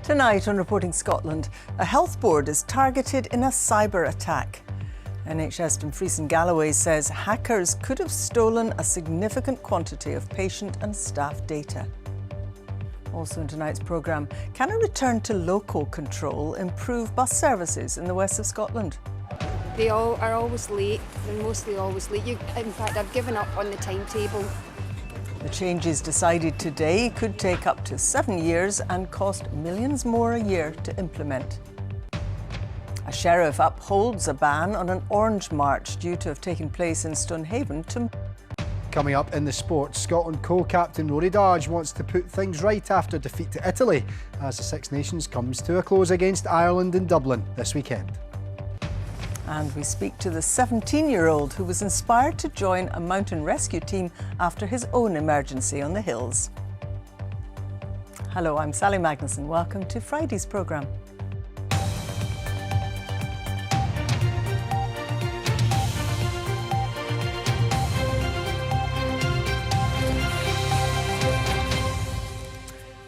Tonight on Reporting Scotland, a health board is targeted in a cyber attack. NHS Dumfries and Galloway says hackers could have stolen a significant quantity of patient and staff data. Also in tonight's programme, can a return to local control improve bus services in the west of Scotland? They all are always late. They're mostly always late. In fact, I've given up on the timetable. The changes decided today could take up to 7 years and cost millions more a year to implement. A sheriff upholds a ban on an orange march due to have taken place in Stonehaven tomorrow. Coming up in the sport, Scotland co-captain Rory Darge wants to put things right after defeat to Italy as the Six Nations comes to a close against Ireland in Dublin this weekend. And we speak to the 17-year-old who was inspired to join a mountain rescue team after his own emergency on the hills. Hello, I'm Sally Magnuson. Welcome to Friday's programme.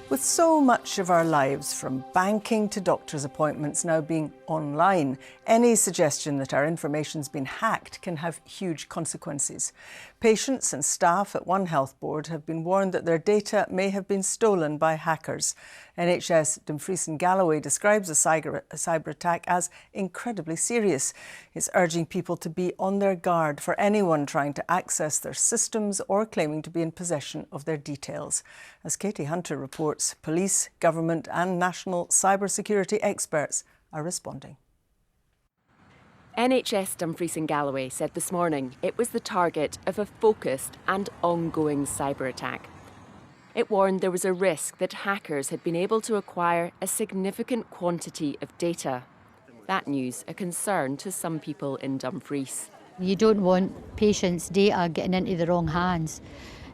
With so much of our lives, from banking to doctor's appointments, now being online, any suggestion that our information's been hacked can have huge consequences. Patients and staff at one health board have been warned that their data may have been stolen by hackers. NHS Dumfries and Galloway describes a cyber attack as incredibly serious. It's urging people to be on their guard for anyone trying to access their systems or claiming to be in possession of their details. As Katie Hunter reports, police, government and national cybersecurity experts are responding. NHS Dumfries and Galloway said this morning it was the target of a focused and ongoing cyber attack. It warned there was a risk that hackers had been able to acquire a significant quantity of data. That news a concern to some people in Dumfries. You don't want patients' data getting into the wrong hands,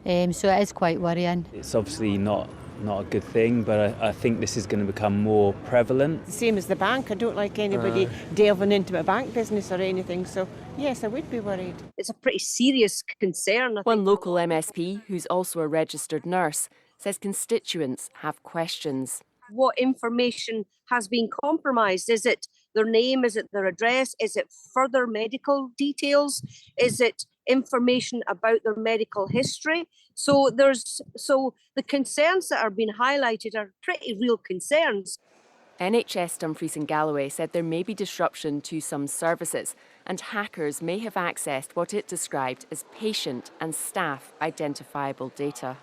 so it is quite worrying. It's obviously not a good thing, but I think this is going to become more prevalent. Same as the bank. I don't like anybody delving into my bank business or anything, so yes, I would be worried. It's a pretty serious concern. One local MSP, who's also a registered nurse, says constituents have questions. What information has been compromised? Is it their name? Is it their address? Is it further medical details? Is it information about their medical history? So the concerns that are being highlighted are pretty real concerns. NHS Dumfries and Galloway said there may be disruption to some services and hackers may have accessed what it described as patient and staff identifiable data.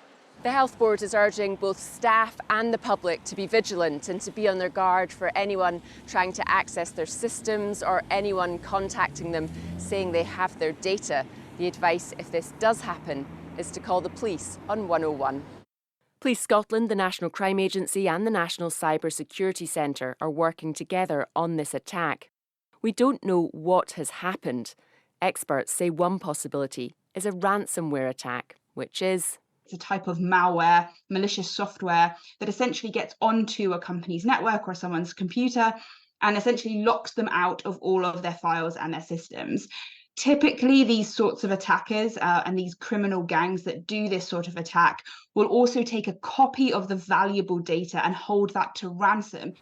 The Health Board is urging both staff and the public to be vigilant and to be on their guard for anyone trying to access their systems or anyone contacting them saying they have their data. The advice, if this does happen, is to call the police on 101. Police Scotland, the National Crime Agency and the National Cyber Security Centre are working together on this attack. We don't know what has happened. Experts say one possibility is a ransomware attack, which is a type of malware, malicious software that essentially gets onto a company's network or someone's computer and essentially locks them out of all of their files and their systems. Typically, these sorts of attackers and these criminal gangs that do this sort of attack will also take a copy of the valuable data and hold that to ransom.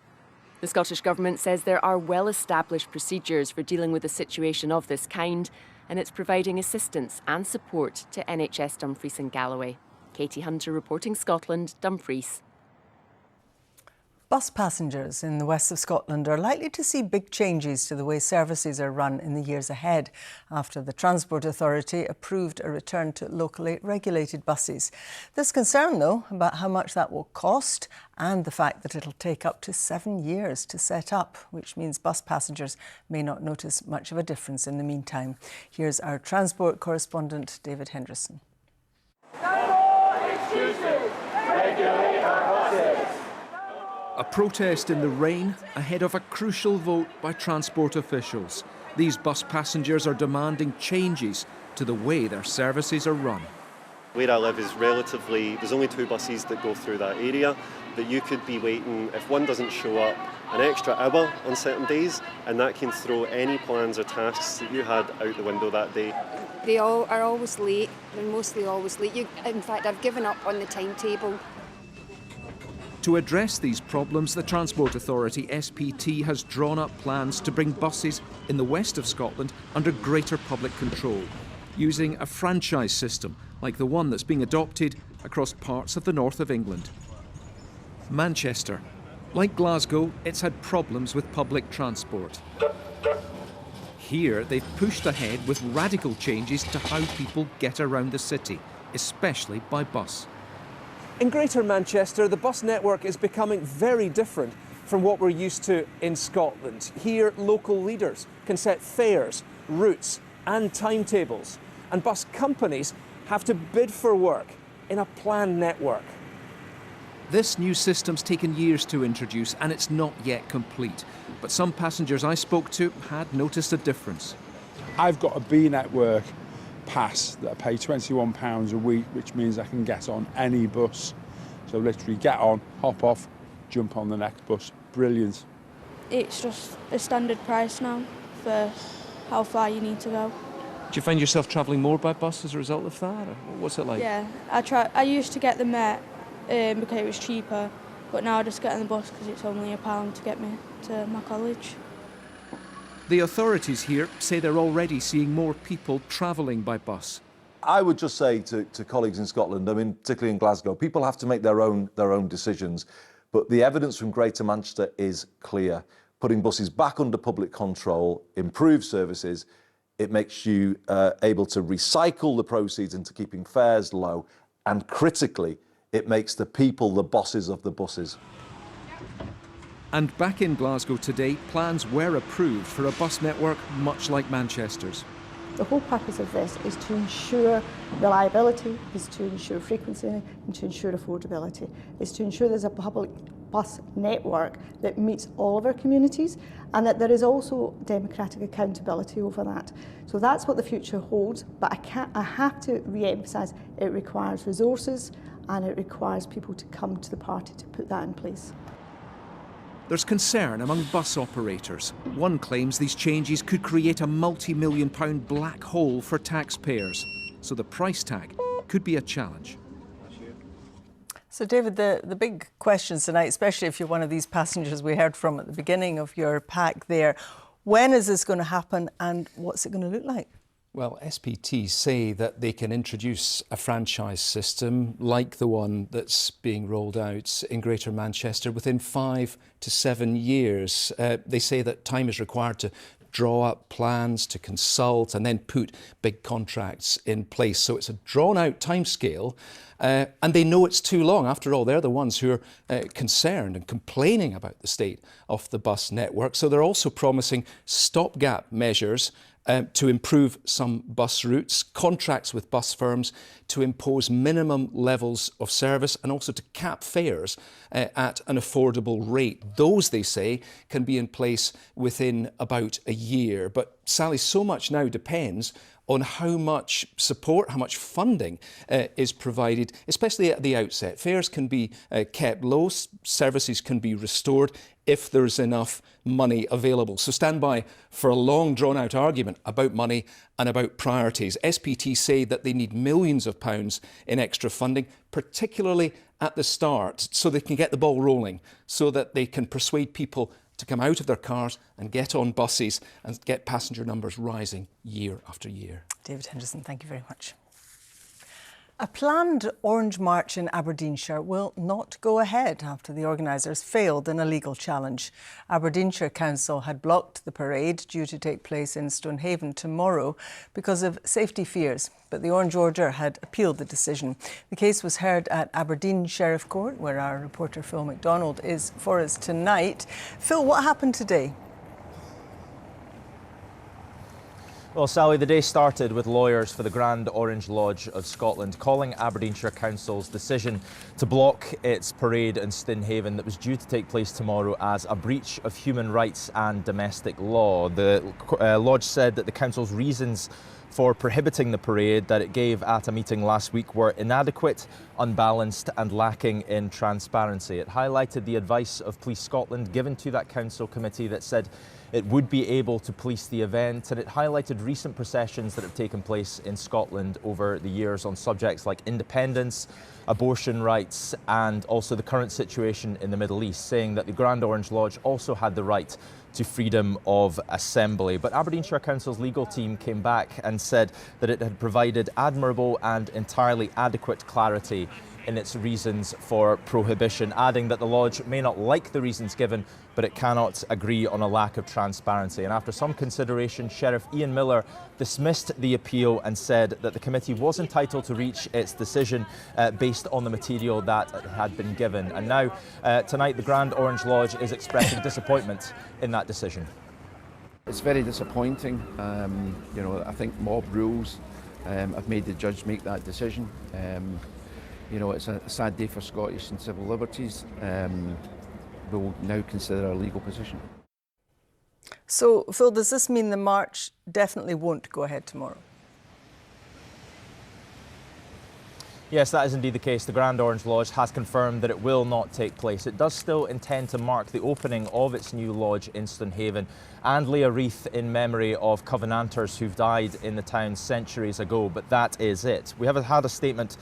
The Scottish Government says there are well-established procedures for dealing with a situation of this kind, and it's providing assistance and support to NHS Dumfries and Galloway. Katie Hunter, Reporting Scotland, Dumfries. Bus passengers in the west of Scotland are likely to see big changes to the way services are run in the years ahead after the Transport Authority approved a return to locally regulated buses. There's concern, though, about how much that will cost and the fact that it'll take up to 7 years to set up, which means bus passengers may not notice much of a difference in the meantime. Here's our transport correspondent, David Henderson. A protest in the rain ahead of a crucial vote by transport officials. These bus passengers are demanding changes to the way their services are run. Where I live is there's only 2 buses that go through that area, that you could be waiting, if one doesn't show up, an extra hour on certain days, and that can throw any plans or tasks that you had out the window that day. They all are always late. They're mostly always late. In fact, I've given up on the timetable. To address these problems, the Transport Authority, SPT, has drawn up plans to bring buses in the west of Scotland under greater public control, using a franchise system like the one that's being adopted across parts of the north of England. Manchester. Like Glasgow, it's had problems with public transport. Here, they've pushed ahead with radical changes to how people get around the city, especially by bus. In Greater Manchester, the bus network is becoming very different from what we're used to in Scotland. Here, local leaders can set fares, routes and timetables, and bus companies have to bid for work in a planned network. This new system's taken years to introduce and it's not yet complete. But some passengers I spoke to had noticed a difference. I've got a B network pass that I pay £21 a week, which means I can get on any bus. So literally get on, hop off, jump on the next bus. Brilliant. It's just a standard price now for how far you need to go. Do you find yourself travelling more by bus as a result of that? Or what's it like? Yeah, I used to get the Met because it was cheaper, but now I just get on the bus because it's only £1 to get me to my college. The authorities here say they're already seeing more people travelling by bus. I would just say to colleagues in Scotland, I mean, particularly in Glasgow, people have to make their own decisions. But the evidence from Greater Manchester is clear. Putting buses back under public control, improve services, it makes you able to recycle the proceeds into keeping fares low, and critically, it makes the people the bosses of the buses. And back in Glasgow today, plans were approved for a bus network much like Manchester's. The whole purpose of this is to ensure reliability, is to ensure frequency and to ensure affordability. It's to ensure there's a public bus network that meets all of our communities and that there is also democratic accountability over that. So that's what the future holds, but I have to re-emphasise it requires resources and it requires people to come to the party to put that in place. There's concern among bus operators. One claims these changes could create a multi-million-pound black hole for taxpayers. So the price tag could be a challenge. So, David, the big questions tonight, especially if you're one of these passengers we heard from at the beginning of your pack there, when is this going to happen and what's it going to look like? Well, SPT say that they can introduce a franchise system like the one that's being rolled out in Greater Manchester within 5 to 7 years. They say that time is required to draw up plans, to consult and then put big contracts in place. So it's a drawn-out timescale, and they know it's too long. After all, they're the ones who are concerned and complaining about the state of the bus network. So they're also promising stopgap measures to improve some bus routes, contracts with bus firms to impose minimum levels of service and also to cap fares at an affordable rate. Those, they say, can be in place within about a year. But Sally, so much now depends on how much support, how much funding is provided, especially at the outset. Fares can be kept low, services can be restored if there's enough money available. So stand by for a long drawn-out argument about money and about priorities. SPT say that they need millions of pounds in extra funding, particularly at the start, so they can get the ball rolling, so that they can persuade people to come out of their cars and get on buses and get passenger numbers rising year after year. David Henderson, thank you very much. A planned Orange March in Aberdeenshire will not go ahead after the organisers failed in a legal challenge. Aberdeenshire Council had blocked the parade due to take place in Stonehaven tomorrow because of safety fears, but the Orange Order had appealed the decision. The case was heard at Aberdeen Sheriff Court, where our reporter Phil MacDonald is for us tonight. Phil, what happened today? Well, Sally, the day started with lawyers for the Grand Orange Lodge of Scotland calling Aberdeenshire Council's decision to block its parade in Stonehaven that was due to take place tomorrow as a breach of human rights and domestic law. The Lodge said that the Council's reasons for prohibiting the parade that it gave at a meeting last week were inadequate, unbalanced and lacking in transparency. It highlighted the advice of Police Scotland given to that council committee that said it would be able to police the event, and it highlighted recent processions that have taken place in Scotland over the years on subjects like independence, abortion rights and also the current situation in the Middle East, saying that the Grand Orange Lodge also had the right to freedom of assembly. But Aberdeenshire Council's legal team came back and said that it had provided admirable and entirely adequate clarity in its reasons for prohibition, adding that the lodge may not like the reasons given, but it cannot agree on a lack of transparency. And after some consideration, Sheriff Ian Miller dismissed the appeal and said that the committee was entitled to reach its decision based on the material that had been given. And now, tonight, the Grand Orange Lodge is expressing disappointment in that decision. It's very disappointing. You know, I think mob rules have made the judge make that decision. You know, it's a sad day for Scottish and civil liberties. We'll now consider our legal position. So, Phil, does this mean the march definitely won't go ahead tomorrow? Yes, that is indeed the case. The Grand Orange Lodge has confirmed that it will not take place. It does still intend to mark the opening of its new lodge in Stonhaven and lay a wreath in memory of Covenanters who've died in the town centuries ago, but that is it. We have had a statement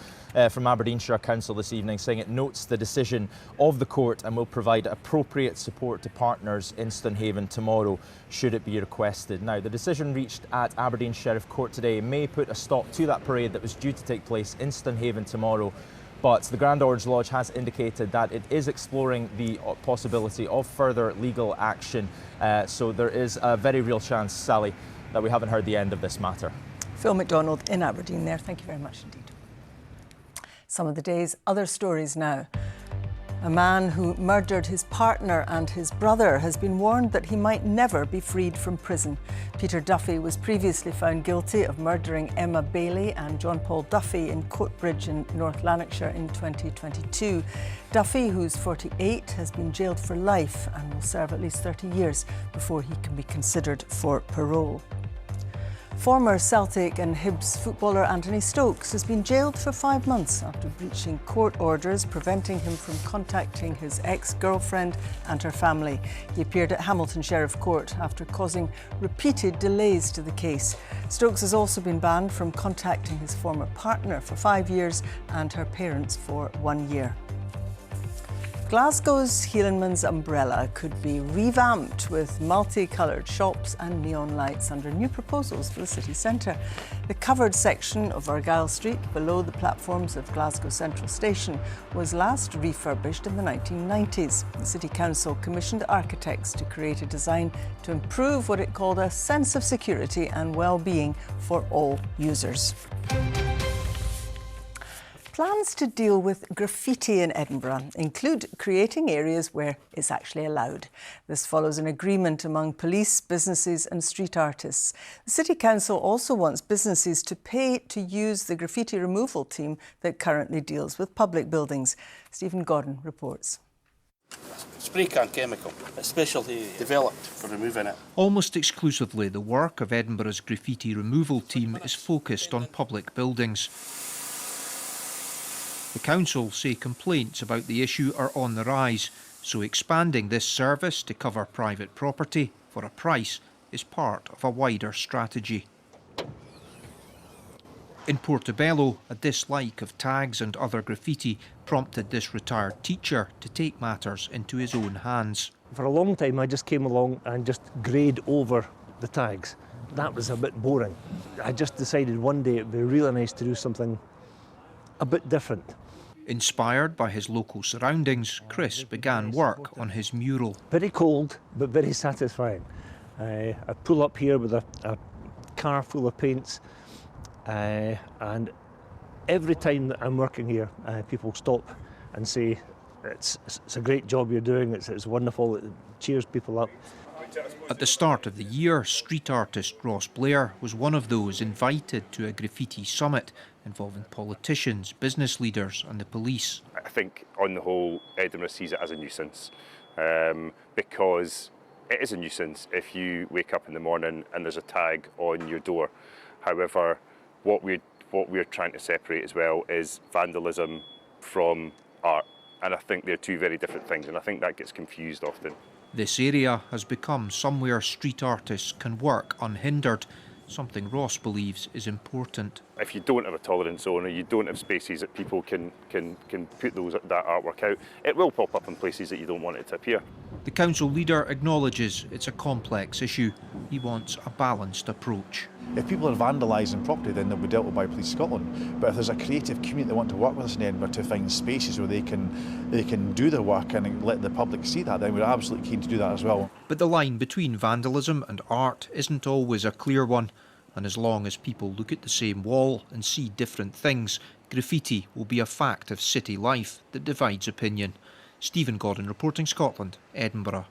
from Aberdeenshire Council this evening saying it notes the decision of the court and will provide appropriate support to partners in Stonhaven tomorrow should it be requested. Now, the decision reached at Aberdeen Sheriff Court today may put a stop to that parade that was due to take place in Stonhaven tomorrow, but the Grand Orange Lodge has indicated that it is exploring the possibility of further legal action, so there is a very real chance, Sally, that we haven't heard the end of this matter. Phil McDonald in Aberdeen there. Thank you very much indeed. Some of the day's other stories now. A man who murdered his partner and his brother has been warned that he might never be freed from prison. Peter Duffy was previously found guilty of murdering Emma Bailey and John Paul Duffy in Coatbridge in North Lanarkshire in 2022. Duffy, who's 48, has been jailed for life and will serve at least 30 years before he can be considered for parole. Former Celtic and Hibs footballer Anthony Stokes has been jailed for 5 months after breaching court orders preventing him from contacting his ex-girlfriend and her family. He appeared at Hamilton Sheriff Court after causing repeated delays to the case. Stokes has also been banned from contacting his former partner for 5 years and her parents for 1 year. Glasgow's Hielanman's umbrella could be revamped with multicoloured shops and neon lights under new proposals for the city centre. The covered section of Argyle Street below the platforms of Glasgow Central Station was last refurbished in the 1990s. The City Council commissioned architects to create a design to improve what it called a sense of security and well-being for all users. Plans to deal with graffiti in Edinburgh include creating areas where it's actually allowed. This follows an agreement among police, businesses and street artists. The City Council also wants businesses to pay to use the graffiti removal team that currently deals with public buildings. Stephen Gordon reports. Spray can chemical, especially developed for removing it. Almost exclusively, the work of Edinburgh's graffiti removal team is focused on public buildings. The council say complaints about the issue are on the rise, so expanding this service to cover private property for a price is part of a wider strategy. In Portobello, a dislike of tags and other graffiti prompted this retired teacher to take matters into his own hands. For a long time I just came along and just grayed over the tags. That was a bit boring. I just decided one day it'd be really nice to do something a bit different. Inspired by his local surroundings, Chris began work on his mural. Very cold, but very satisfying. I pull up here with a car full of paints, and every time that I'm working here, people stop and say, it's a great job you're doing, it's wonderful, it cheers people up. At the start of the year, street artist Ross Blair was one of those invited to a graffiti summit involving politicians, business leaders and the police. I think on the whole Edinburgh sees it as a nuisance because it is a nuisance if you wake up in the morning and there's a tag on your door. However, what we're trying to separate as well is vandalism from art. And I think they're two very different things, and I think that gets confused often. This area has become somewhere street artists can work unhindered, something Ross believes is important. If you don't have a tolerance zone, or you don't have spaces that people can put that artwork out, it will pop up in places that you don't want it to appear. The council leader acknowledges it's a complex issue. He wants a balanced approach. If people are vandalising property, then they'll be dealt with by Police Scotland. But if there's a creative community that want to work with us in Edinburgh to find spaces where they can do their work and let the public see that, then we're absolutely keen to do that as well. But the line between vandalism and art isn't always a clear one. And as long as people look at the same wall and see different things, graffiti will be a fact of city life that divides opinion. Stephen Godden reporting Scotland, Edinburgh.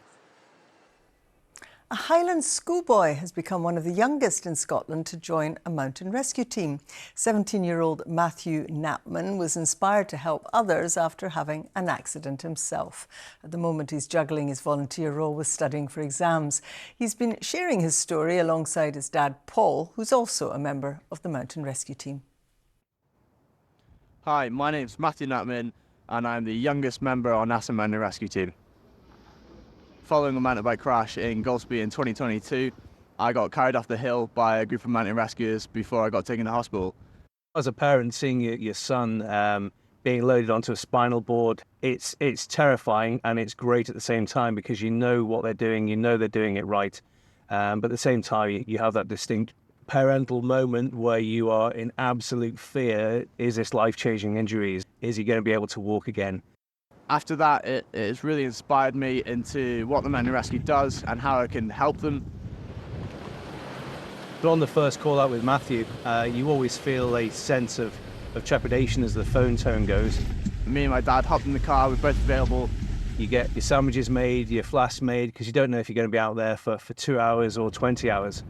A Highland schoolboy has become one of the youngest in Scotland to join a mountain rescue team. 17-year-old Matthew Knapman was inspired to help others after having an accident himself. At the moment, he's juggling his volunteer role with studying for exams. He's been sharing his story alongside his dad, Paul, who's also a member of the mountain rescue team. Hi, my name's Matthew Knapman, and I'm the youngest member on NASA Mountain Rescue Team. Following a mountain bike crash in Golspie in 2022, I got carried off the hill by a group of mountain rescuers before I got taken to hospital. As a parent, seeing your son being loaded onto a spinal board, it's terrifying, and it's great at the same time because you know what they're doing, you know they're doing it right. But at the same time, you have that distinct parental moment where you are in absolute fear. Is this life-changing injury? Is he going to be able to walk again? After that, it has really inspired me into what the mountain rescue does and how I can help them. But on the first call out with Matthew, you always feel a sense of trepidation as the phone tone goes. Me and my dad hopped in the car, we're both available. You get your sandwiches made, your flasks made, because you don't know if you're going to be out there for 2 hours or 20 hours.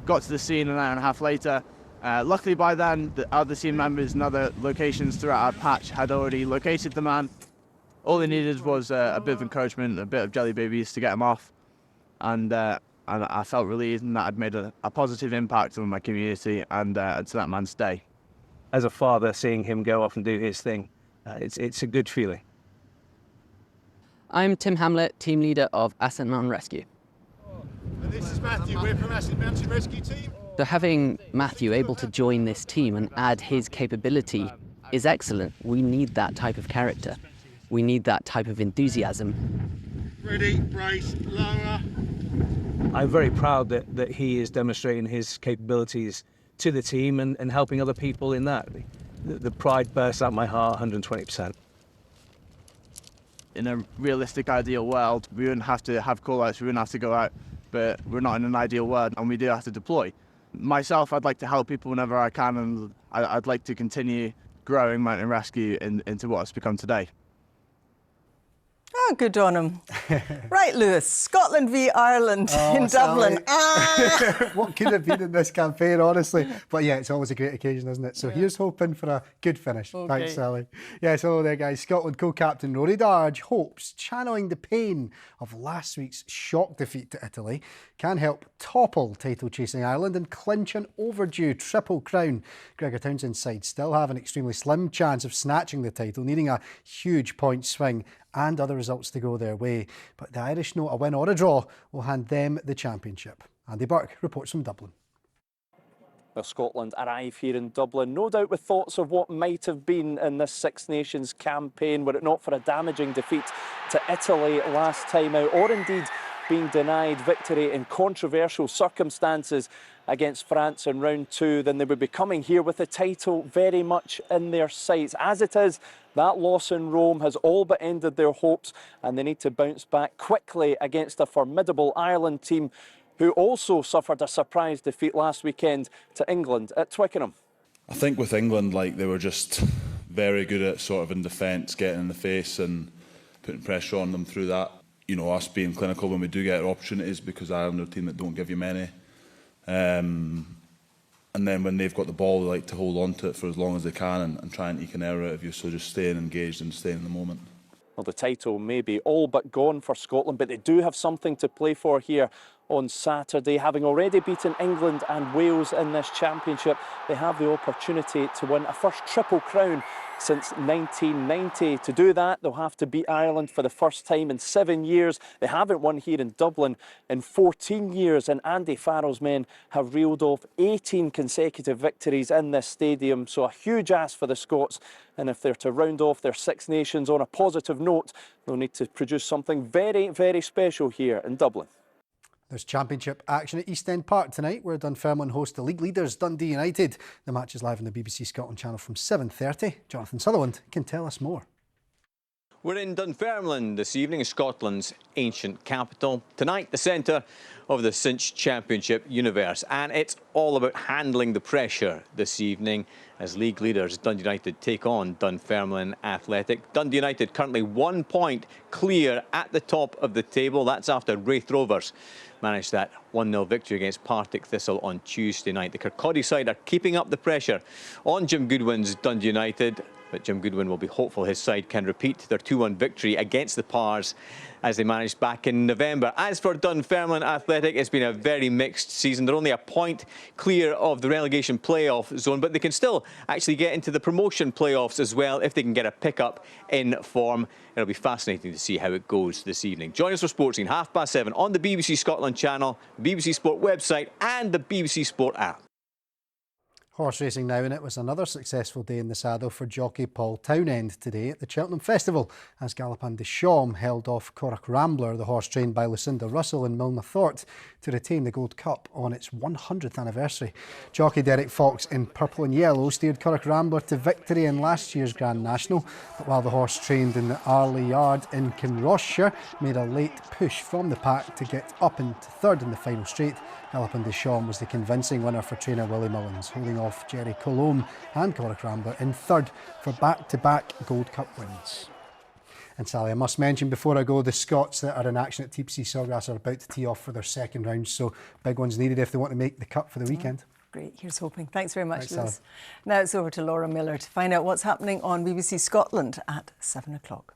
Got to the scene an hour and a half later. Luckily by then, the other team members in other locations throughout our patch had already located the man. All they needed was a bit of encouragement, a bit of jelly babies to get him off. And I felt relieved and that I'd made a positive impact on my community and to that man's day. As a father, seeing him go off and do his thing, it's a good feeling. I'm Tim Hamlet, team leader of Asset and Rescue. And this is Matthew, we're from Asset Mountain Rescue Team. So having Matthew able to join this team and add his capability is excellent. We need that type of character. We need that type of enthusiasm. Ready, brace, lower. I'm very proud that he is demonstrating his capabilities to the team and helping other people in that. The pride bursts out my heart 120%. In a realistic, ideal world, we wouldn't have to have call-outs, we wouldn't have to go out, but we're not in an ideal world and we do have to deploy. Myself, I'd like to help people whenever I can, and I'd like to continue growing mountain rescue into what it's become today. Oh, good on him. Right, Lewis, Scotland v Ireland in Dublin. What could have been in this campaign, honestly? But yeah, it's always a great occasion, isn't it? So here's hoping for a good finish. Okay. Thanks, Sally. Yes, hello there, guys. Scotland co-captain Rory Darge hopes channeling the pain of last week's shock defeat to Italy can help topple title-chasing Ireland and clinch an overdue triple crown. Gregor Townsend's side still have an extremely slim chance of snatching the title, needing a huge point swing and other results to go their way. But the Irish know a win or a draw will hand them the championship. Andy Burke reports from Dublin. Well, Scotland arrive here in Dublin, no doubt with thoughts of what might have been in this Six Nations campaign, were it not for a damaging defeat to Italy last time out, or indeed being denied victory in controversial circumstances against France in round two. Then they would be coming here with the title very much in their sights. As it is, that loss in Rome has all but ended their hopes, and they need to bounce back quickly against a formidable Ireland team who also suffered a surprise defeat last weekend to England at Twickenham. I think with England, they were just very good at sort of in defence, getting in the face and putting pressure on them through that. You know, us being clinical when we do get our opportunities, because Ireland are a team that don't give you many. And then when they've got the ball, they like to hold on to it for as long as they can and try and eke an error out of you. So just staying engaged and staying in the moment. Well, the title may be all but gone for Scotland, but they do have something to play for here on Saturday. Having already beaten England and Wales in this championship, they have the opportunity to win a first triple crown since 1990. To do that, they'll have to beat Ireland for the first time in 7 years. They haven't won here in Dublin in 14 years, and Andy Farrell's men have reeled off 18 consecutive victories in this stadium, so a huge ask for the Scots. And if they're to round off their Six Nations on a positive note, they'll need to produce something very, very special here in Dublin. There's championship action at East End Park tonight, where Dunfermline host the league leaders Dundee United. The match is live on the BBC Scotland channel from 7:30. Jonathan Sutherland can tell us more. We're in Dunfermline this evening, Scotland's ancient capital. Tonight, the centre of the Cinch Championship universe. And it's all about handling the pressure this evening as league leaders Dundee United take on Dunfermline Athletic. Dundee United currently 1 point clear at the top of the table. That's after Wraith Rovers managed that 1-0 victory against Partick Thistle on Tuesday night. The Kirkcaldy side are keeping up the pressure on Jim Goodwin's Dundee United. But Jim Goodwin will be hopeful his side can repeat their 2-1 victory against the Pars as they managed back in November. As for Dunfermline Athletic, it's been a very mixed season. They're only a point clear of the relegation playoff zone, but they can still actually get into the promotion playoffs as well if they can get a pick-up in form. It'll be fascinating to see how it goes this evening. Join us for Sports Scene, 7:30 on the BBC Scotland channel, the BBC Sport website and the BBC Sport app. Horse racing now, and it was another successful day in the saddle for jockey Paul Townend today at the Cheltenham Festival, as Galopin de Chaume held off Corach Rambler, the horse trained by Lucinda Russell in Milner Thort, to retain the Gold Cup on its 100th anniversary. Jockey Derek Fox in purple and yellow steered Corach Rambler to victory in last year's Grand National, but while the horse trained in the Arley Yard in Kinrossshire made a late push from the pack to get up into third in the final straight, Galopin de Chaume was the convincing winner for trainer Willie Mullins, holding off Jerry Colombe and Corach Rambler in third for back-to-back Gold Cup wins. And Sally, I must mention before I go, the Scots that are in action at TPC Sawgrass are about to tee off for their second round, so big ones needed if they want to make the cut for the weekend. Great, here's hoping. Thanks very much, Thanks, Lewis. Sally. Now it's over to Laura Miller to find out what's happening on BBC Scotland at 7 o'clock.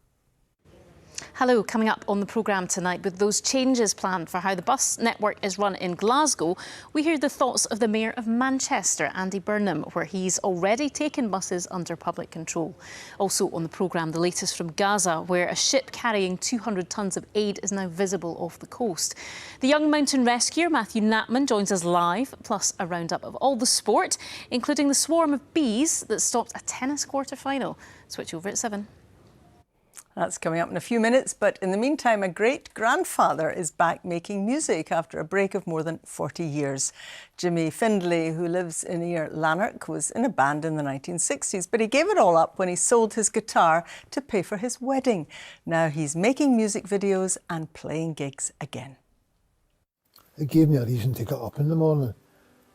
Hello, coming up on the programme tonight, with those changes planned for how the bus network is run in Glasgow, we hear the thoughts of the Mayor of Manchester, Andy Burnham, where he's already taken buses under public control. Also on the programme, the latest from Gaza, where a ship carrying 200 tonnes of aid is now visible off the coast. The young mountain rescuer Matthew Knapman joins us live, plus a roundup of all the sport, including the swarm of bees that stopped a tennis quarter-final. Switch over at 7. That's coming up in a few minutes, but in the meantime, a great-grandfather is back making music after a break of more than 40 years. Jimmy Findlay, who lives near Lanark, was in a band in the 1960s, but he gave it all up when he sold his guitar to pay for his wedding. Now he's making music videos and playing gigs again. It gave me a reason to get up in the morning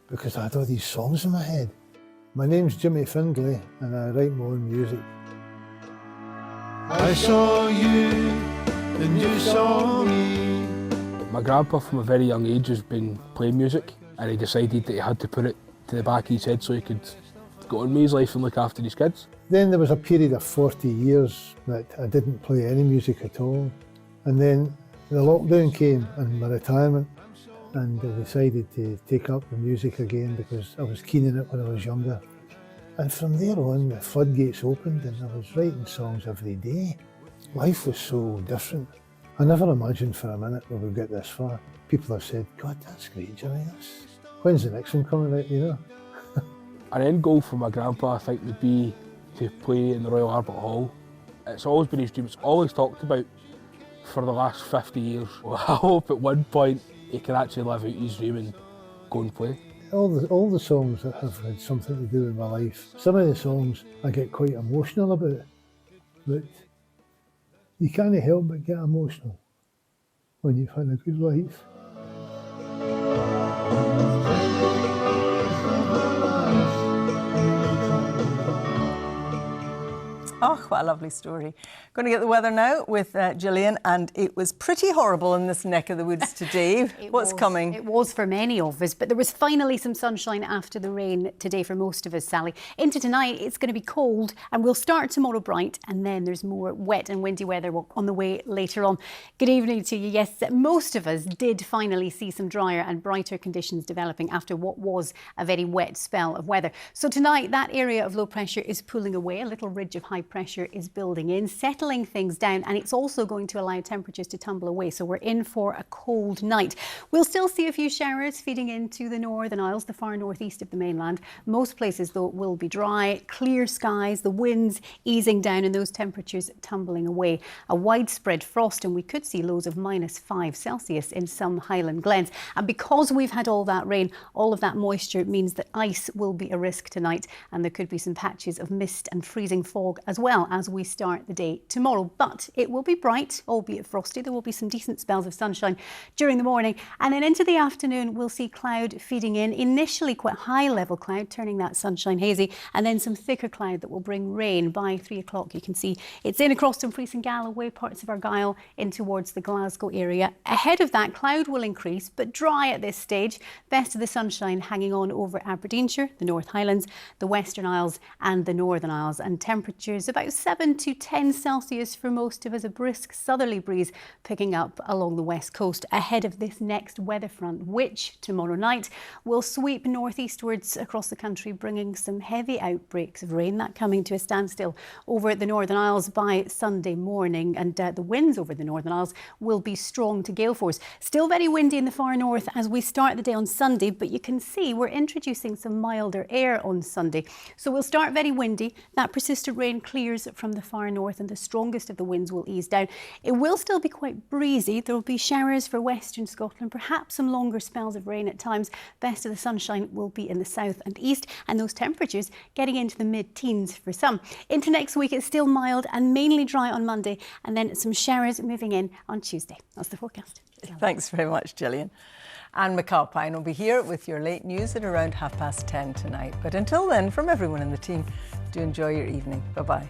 because I had all these songs in my head. My name's Jimmy Findlay and I write my own music. I saw you and you saw me. My grandpa from a very young age has been playing music, and he decided that he had to put it to the back of his head so he could go on with his life and look after his kids. Then there was a period of 40 years that I didn't play any music at all. And then the lockdown came and my retirement, and I decided to take up the music again because I was keen on it when I was younger. And from there on, the floodgates opened and I was writing songs every day. Life was so different. I never imagined for a minute we would get this far. People have said, God, that's great, Jimmy. When's the next one coming out, you know? An end goal for my grandpa, I think, would be to play in the Royal Albert Hall. It's always been his dream. It's always talked about for the last 50 years. Well, I hope at one point he can actually live out his dream and go and play. All the songs that have had something to do with my life, some of the songs I get quite emotional about, but you can't help but get emotional when you've had a good life. Oh, what a lovely story. Going to get the weather now with Gillian, and it was pretty horrible in this neck of the woods today. What's coming? It was for many of us, but there was finally some sunshine after the rain today for most of us, Sally. Into tonight, it's going to be cold, and we'll start tomorrow bright, and then there's more wet and windy weather on the way later on. Good evening to you. Yes, most of us did finally see some drier and brighter conditions developing after what was a very wet spell of weather. So tonight, that area of low pressure is pulling away. A little ridge of high pressure is building in, settling things down, and it's also going to allow temperatures to tumble away. So we're in for a cold night. We'll still see a few showers feeding into the Northern Isles, the far northeast of the mainland. Most places, though, will be dry, clear skies, the winds easing down and those temperatures tumbling away. A widespread frost, and we could see lows of -5 Celsius in some Highland glens. And because we've had all that rain, all of that moisture means that ice will be a risk tonight, and there could be some patches of mist and freezing fog as well as we start the day tomorrow. But it will be bright, albeit frosty. There will be some decent spells of sunshine during the morning, and then into the afternoon we'll see cloud feeding in. Initially quite high level cloud, turning that sunshine hazy, and then some thicker cloud that will bring rain by 3 o'clock. You can see it's in across Dumfries and Galloway, parts of Argyll, in towards the Glasgow area. Ahead of that, cloud will increase, but dry at this stage. Best of the sunshine hanging on over Aberdeenshire, the North Highlands, the Western Isles and the Northern Isles, and temperatures about 7 to 10 Celsius for most of us. A brisk southerly breeze picking up along the west coast ahead of this next weather front, which tomorrow night will sweep northeastwards across the country, bringing some heavy outbreaks of rain, that coming to a standstill over the Northern Isles by Sunday morning. And the winds over the Northern Isles will be strong to gale force. Still very windy in the far north as we start the day on Sunday, but you can see we're introducing some milder air on Sunday. So we'll start very windy. That persistent rain clears from the far north, and the strongest of the winds will ease down. It will still be quite breezy. There will be showers for western Scotland, perhaps some longer spells of rain at times. Best of the sunshine will be in the south and east, and those temperatures getting into the mid-teens for some. Into next week, it's still mild and mainly dry on Monday, and then some showers moving in on Tuesday. That's the forecast. Thanks very much, Gillian. Anne McAlpine will be here with your late news at around 10:30 tonight. But until then, from everyone in the team, do enjoy your evening. Bye-bye.